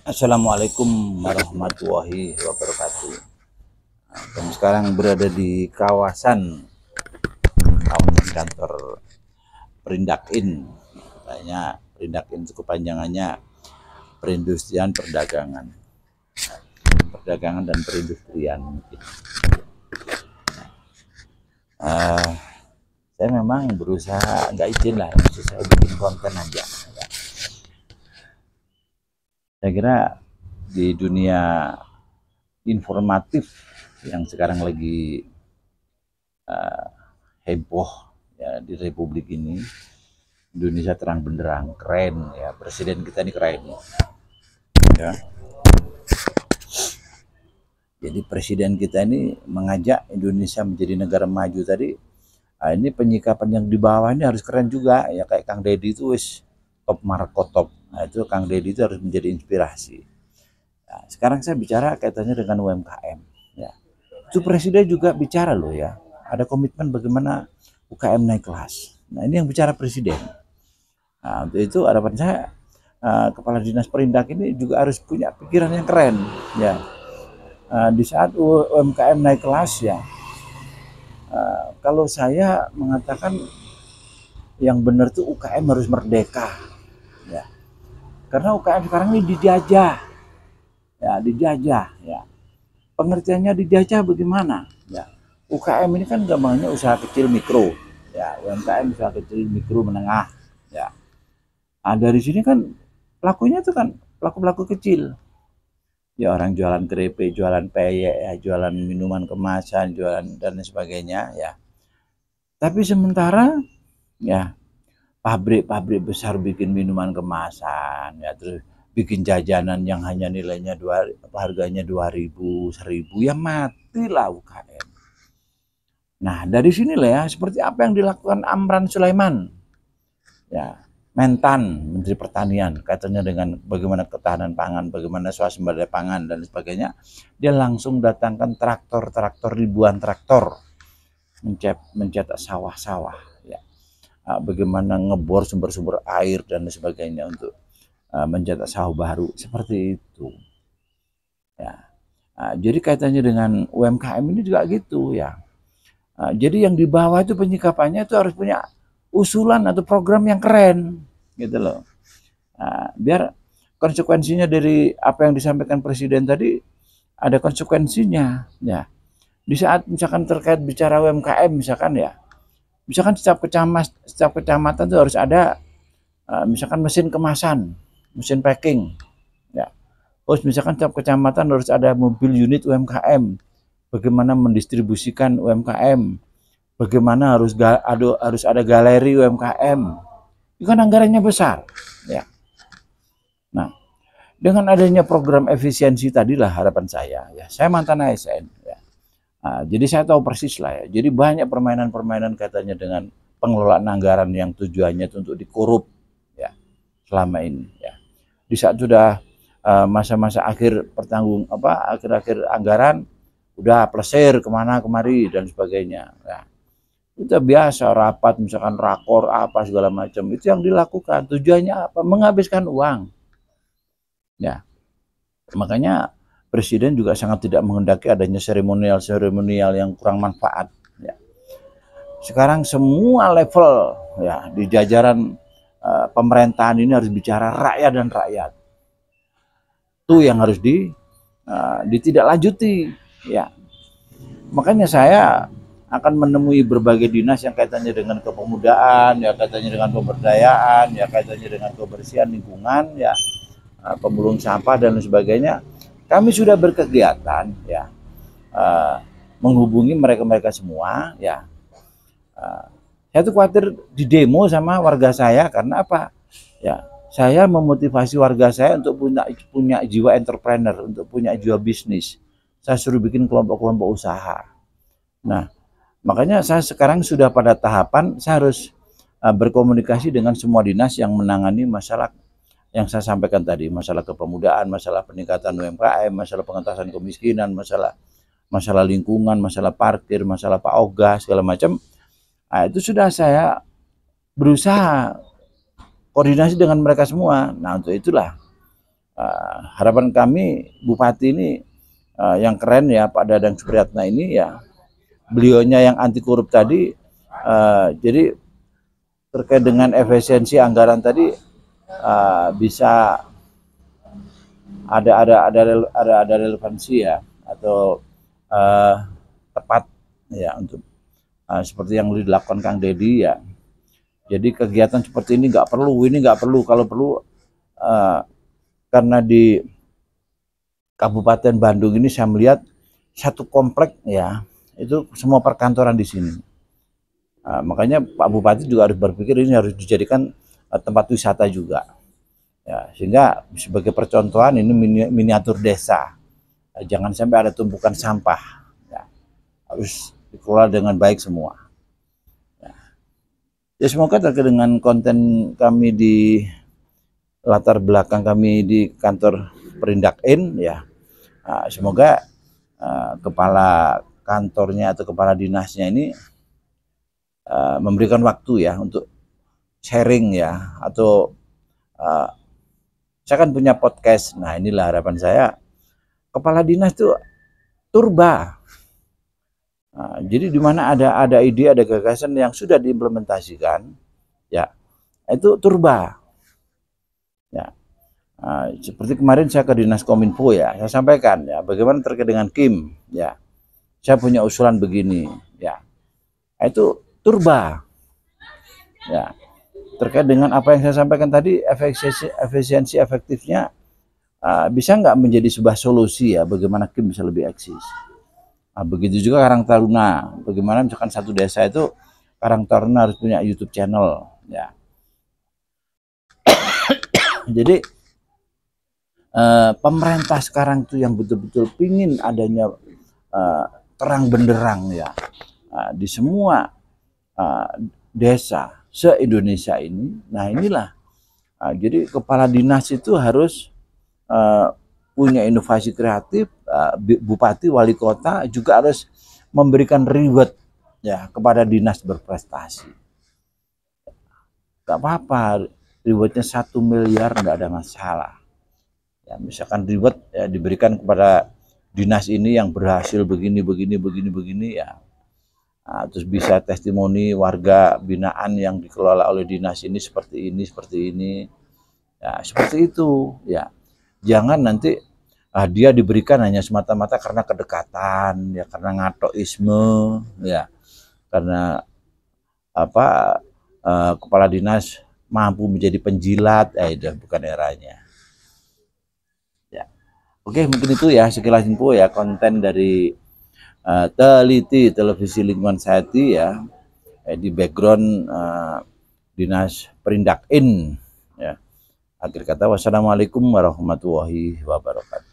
Assalamualaikum warahmatullahi wabarakatuh. Kami sekarang berada di kawasan kantor Perindakin. Katanya Perindakin itu kepanjangannya Perindustrian Perdagangan, Perdagangan dan Perindustrian. Saya memang berusaha nggak izin lah, maksud saya bikin konten aja. Saya kira di dunia informatif yang sekarang lagi heboh ya di Republik ini, Indonesia terang benderang, keren ya, presiden kita ini keren ya. Jadi presiden kita ini mengajak Indonesia menjadi negara maju tadi. Nah, ini penyikapan yang di bawah ini harus keren juga ya, kayak Kang Deddy itu wis top markotop. Nah, itu Kang Deddy itu harus menjadi inspirasi. Nah, sekarang saya bicara kaitannya dengan UMKM ya. Itu presiden juga bicara loh ya. Ada komitmen bagaimana UKM naik kelas. Nah, ini yang bicara presiden. Nah, untuk itu harapan saya Kepala Dinas Perindak ini juga harus punya pikiran yang keren ya. Di saat UMKM naik kelas ya, kalau saya mengatakan yang benar tuh UKM harus merdeka ya, karena UKM sekarang ini dijajah ya. Pengertiannya dijajah bagaimana ya? UKM ini kan gampangnya usaha kecil mikro ya, UMKM usaha kecil mikro menengah ya. Nah, dari sini kan pelakunya tuh kan pelaku-pelaku kecil ya, orang jualan keripik, jualan peyek ya, jualan minuman kemasan, jualan dan sebagainya ya. Tapi sementara ya pabrik-pabrik besar bikin minuman kemasan ya, terus bikin jajanan yang hanya nilainya harganya 2.000, 1.000, ya matilah UKM. Nah, dari sinilah ya seperti apa yang dilakukan Amran Sulaiman ya, Mentan, Menteri Pertanian, kaitannya dengan bagaimana ketahanan pangan, bagaimana swasembada pangan dan sebagainya. Dia langsung datangkan traktor ribuan traktor mencetak sawah-sawah ya. Bagaimana ngebor sumber-sumber air dan sebagainya untuk mencetak sawah baru, seperti itu ya. Jadi kaitannya dengan UMKM ini juga gitu ya. Jadi yang di bawah itu penyikapannya itu harus punya usulan atau program yang keren gitu loh. Biar konsekuensinya dari apa yang disampaikan presiden tadi ada konsekuensinya ya. Di saat misalkan terkait bicara UMKM misalkan ya, misalkan setiap kecamatan itu harus ada misalkan mesin kemasan, mesin packing ya. Terus misalkan setiap kecamatan harus ada mobil unit UMKM, bagaimana mendistribusikan UMKM, bagaimana harus ada galeri UMKM. Itu kan anggarannya besar ya. Nah, dengan adanya program efisiensi tadilah harapan saya ya. Saya mantan ASN ya. Jadi saya tahu persis lah ya. Jadi banyak permainan-permainan katanya dengan pengelolaan anggaran yang tujuannya itu untuk dikorup ya selama ini ya. Di saat sudah masa-masa akhir akhir-akhir anggaran udah plesir kemana kemari dan sebagainya ya. Itu biasa rapat misalkan rakor apa segala macam, itu yang dilakukan tujuannya apa? Menghabiskan uang ya. Makanya presiden juga sangat tidak menghendaki adanya seremonial yang kurang manfaat ya. Sekarang semua level ya di jajaran pemerintahan ini harus bicara rakyat dan rakyat, itu yang harus ditindaklanjuti ya. Makanya saya akan menemui berbagai dinas yang kaitannya dengan kepemudaan, ya kaitannya dengan pemberdayaan, ya kaitannya dengan kebersihan lingkungan, ya pemulung sampah dan sebagainya. Kami sudah berkegiatan, ya menghubungi mereka semua, ya. Saya tuh khawatir di demo sama warga saya karena apa? Ya, saya memotivasi warga saya untuk punya jiwa entrepreneur, untuk punya jiwa bisnis. Saya suruh bikin kelompok-kelompok usaha. Nah, makanya saya sekarang sudah pada tahapan saya harus berkomunikasi dengan semua dinas yang menangani masalah yang saya sampaikan tadi, masalah kepemudaan, masalah peningkatan UMKM, masalah pengentasan kemiskinan, masalah lingkungan, masalah parkir, masalah PAOGA segala macam. Nah, itu sudah saya berusaha koordinasi dengan mereka semua. Nah, untuk itulah Harapan kami Bupati ini yang keren ya, Pak Dadang Supriyatna ini ya, beliaunya yang anti korup tadi. Jadi terkait dengan efisiensi anggaran tadi bisa ada relevansi ya, atau tepat ya untuk seperti yang dilakukan Kang Deddy ya. Jadi kegiatan seperti ini nggak perlu, kalau perlu karena di Kabupaten Bandung ini saya melihat satu komplek ya, itu semua perkantoran di sini. Makanya Pak Bupati juga harus berpikir ini harus dijadikan tempat wisata juga. Ya, sehingga sebagai percontohan ini miniatur desa. Jangan sampai ada tumpukan sampah. Ya, harus dikelola dengan baik semua. Ya, semoga terkait dengan konten kami di latar belakang kami di kantor Perindak-In ya, semoga kepala kantornya atau kepala dinasnya ini memberikan waktu ya untuk sharing ya, atau saya kan punya podcast. Nah, inilah harapan saya, kepala dinas itu turba. Jadi di mana ada ide, ada gagasan yang sudah diimplementasikan ya, itu turba ya. Seperti kemarin saya ke Dinas Kominfo ya, saya sampaikan ya bagaimana terkait dengan Kim ya, saya punya usulan begini ya, itu turba ya. Terkait dengan apa yang saya sampaikan tadi, efisiensi efektifnya bisa nggak menjadi sebuah solusi ya, bagaimana Kim bisa lebih eksis. Begitu juga Karang Taruna, bagaimana misalkan satu desa itu Karang Taruna harus punya YouTube channel ya. Jadi pemerintah sekarang tuh yang betul-betul pingin adanya terang benderang ya di semua desa se-Indonesia ini. Nah, inilah jadi kepala dinas itu harus punya inovasi kreatif. Bupati, wali kota juga harus memberikan reward ya kepada dinas berprestasi. Gak apa-apa, rewardnya 1 miliar nggak ada masalah. Ya, misalkan reward ya, diberikan kepada dinas ini yang berhasil begini ya. Terus bisa testimoni warga binaan yang dikelola oleh dinas ini seperti ini. Ya, seperti itu ya. Jangan nanti dia diberikan hanya semata-mata karena kedekatan ya, karena ngatoisme ya, karena apa kepala dinas mampu menjadi penjilat, itu bukan eranya ya. Oke, mungkin itu ya sekilas info ya, konten dari Teliti Televisi Lingkungan Sayati ya, di background Dinas Perindak-In ya. Akhir kata, wassalamualaikum warahmatullahi wabarakatuh.